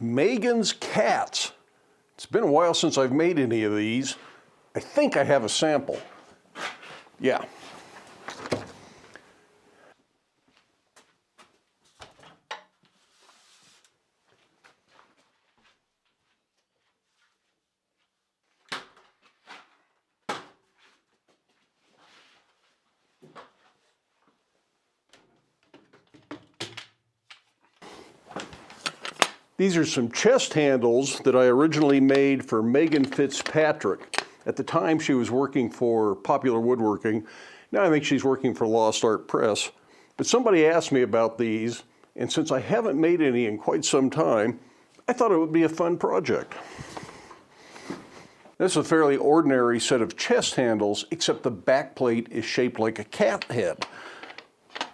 Megan's cats. It's been a while since I've made any of these. I think I have a sample. Yeah. These are some chest handles that I originally made for Megan Fitzpatrick. At the time, she was working for Popular Woodworking. Now I think she's working for Lost Art Press. But somebody asked me about these, and since I haven't made any in quite some time, I thought it would be a fun project. This is a fairly ordinary set of chest handles, except the back plate is shaped like a cat head.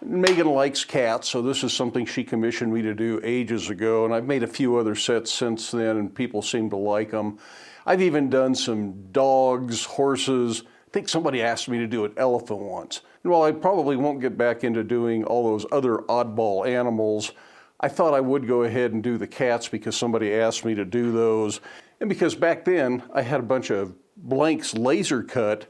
Megan likes cats, so this is something she commissioned me to do ages ago, and I've made a few other sets since then, and people seem to like them. I've even done some dogs, horses. I think somebody asked me to do an elephant once. And while I probably won't get back into doing all those other oddball animals, I thought I would go ahead and do the cats because somebody asked me to do those. And because back then I had a bunch of blanks laser cut,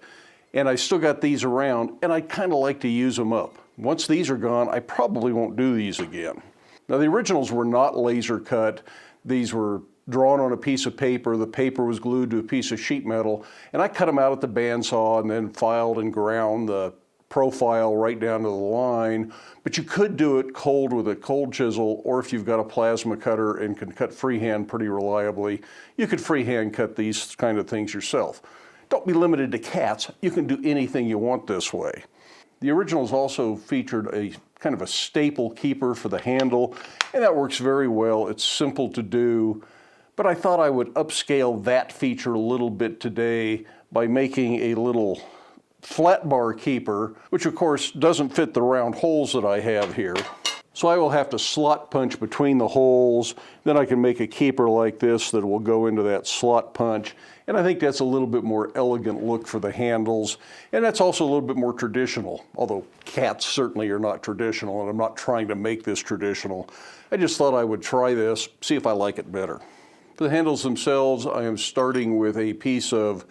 and I still got these around, and I'd kind of like to use them up. Once these are gone, I probably won't do these again. Now, the originals were not laser cut. These were drawn on a piece of paper. The paper was glued to a piece of sheet metal, and I cut them out at the bandsaw and then filed and ground the profile right down to the line. But you could do it cold with a cold chisel, or if you've got a plasma cutter and can cut freehand pretty reliably, you could freehand cut these kind of things yourself. Don't be limited to cats. You can do anything you want this way. The originals also featured a kind of a staple keeper for the handle, and that works very well. It's simple to do, but I thought I would upscale that feature a little bit today by making a little flat bar keeper, which of course doesn't fit the round holes that I have here. So I will have to slot punch between the holes. Then I can make a keeper like this that will go into that slot punch. And I think that's a little bit more elegant look for the handles. And that's also a little bit more traditional, although cats certainly are not traditional, and I'm not trying to make this traditional. I just thought I would try this, see if I like it better. For the handles themselves, I am starting with a piece of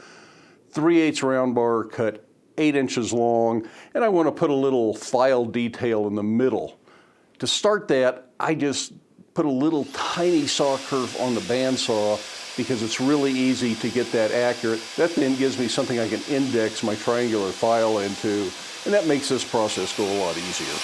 3/8 round bar cut 8 inches long, and I want to put a little file detail in the middle. To start that, I just put a little tiny saw curve on the bandsaw because it's really easy to get that accurate. That then gives me something I can index my triangular file into, and that makes this process go a lot easier.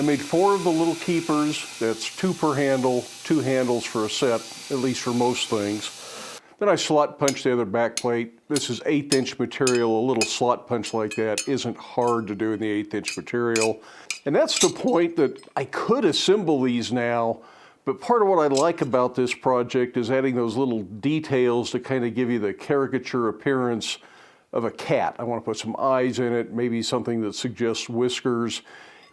I made 4 of the little keepers. That's 2 per handle, 2 handles for a set, at least for most things. Then I slot punched the other back plate. This is 1/8 inch material. A little slot punch like that isn't hard to do in the 1/8 inch material. And that's the point that I could assemble these now, but part of what I like about this project is adding those little details to kind of give you the caricature appearance of a cat. I want to put some eyes in it, maybe something that suggests whiskers,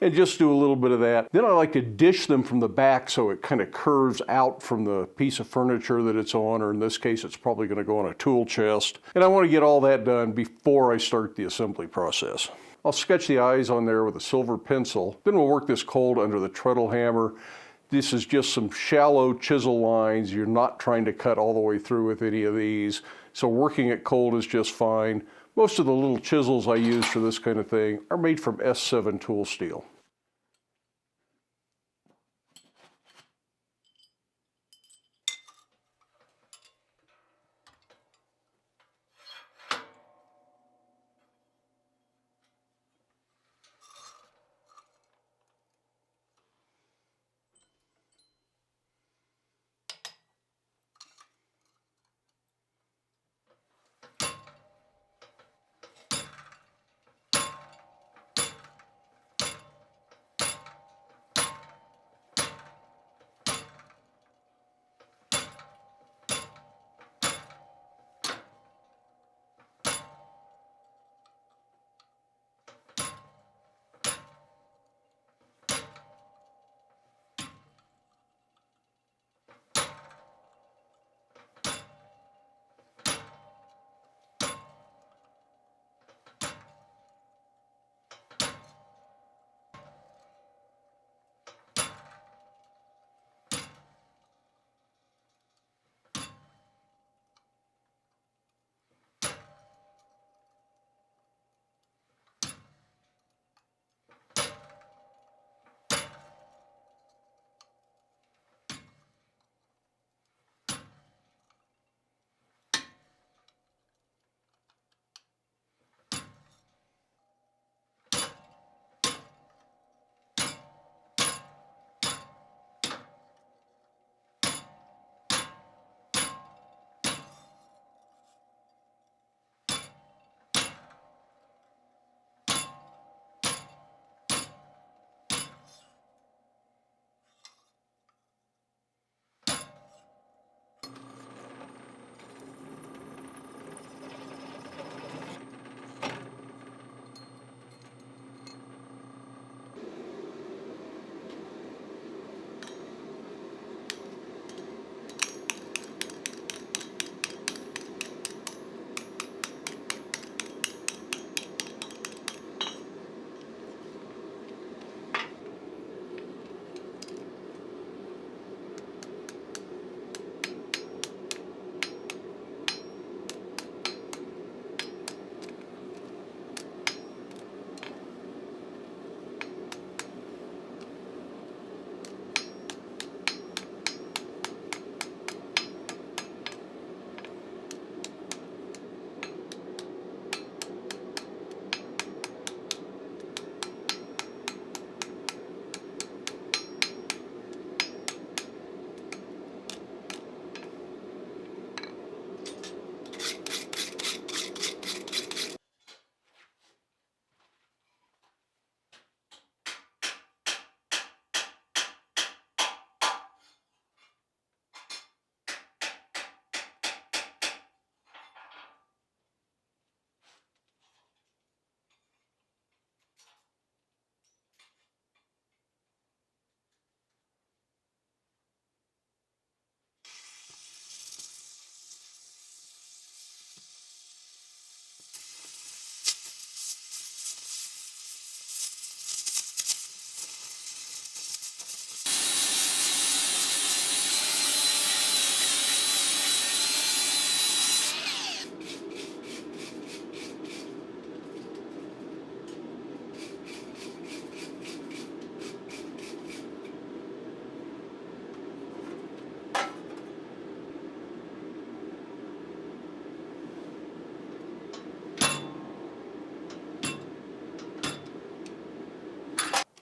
and just do a little bit of that. Then I like to dish them from the back so it kind of curves out from the piece of furniture that it's on, or in this case it's probably going to go on a tool chest. And I want to get all that done before I start the assembly process. I'll sketch the eyes on there with a silver pencil. Then we'll work this cold under the treadle hammer. This is just some shallow chisel lines. You're not trying to cut all the way through with any of these. So working it cold is just fine. Most of the little chisels I use for this kind of thing are made from S7 tool steel.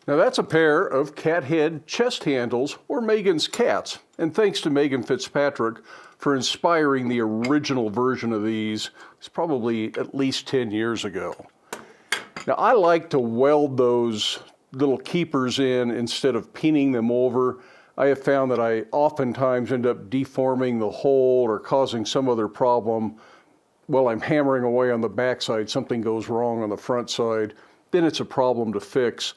Now that's a pair of cat head chest handles, or Megan's cats. And thanks to Megan Fitzpatrick for inspiring the original version of these. It's probably at least 10 years ago. Now I like to weld those little keepers in instead of pinning them over. I have found that I oftentimes end up deforming the hole or causing some other problem while I'm hammering away on the backside. Something goes wrong on the front side, then it's a problem to fix.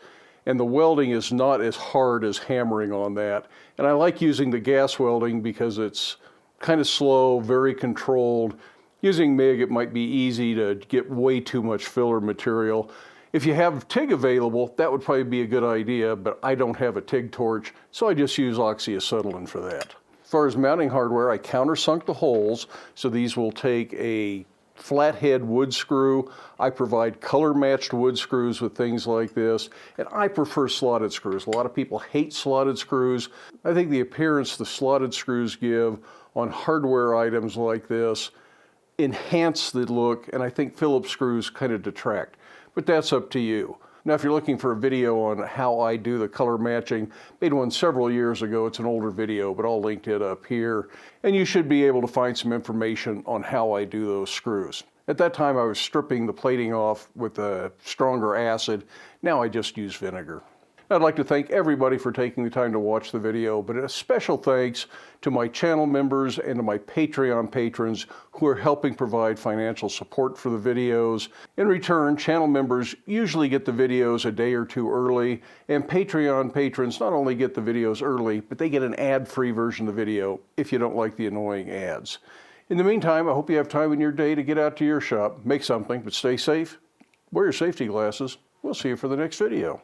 And the welding is not as hard as hammering on that. And I like using the gas welding because it's kind of slow, very controlled. Using MIG, it might be easy to get way too much filler material. If you have TIG available, that would probably be a good idea, but I don't have a TIG torch, so I just use oxyacetylene for that. As far as mounting hardware, I countersunk the holes, so these will take a flathead wood screw. I provide color-matched wood screws with things like this, and I prefer slotted screws. A lot of people hate slotted screws. I think the appearance the slotted screws give on hardware items like this enhance the look, and I think Phillips screws kind of detract. But that's up to you. Now, if you're looking for a video on how I do the color matching, made one several years ago. It's an older video, but I'll link it up here. And you should be able to find some information on how I do those screws. At that time, I was stripping the plating off with a stronger acid. Now I just use vinegar. I'd like to thank everybody for taking the time to watch the video, but a special thanks to my channel members and to my Patreon patrons who are helping provide financial support for the videos. In return, channel members usually get the videos a day or two early, and Patreon patrons not only get the videos early, but they get an ad-free version of the video if you don't like the annoying ads. In the meantime, I hope you have time in your day to get out to your shop, make something, but stay safe, wear your safety glasses. We'll see you for the next video.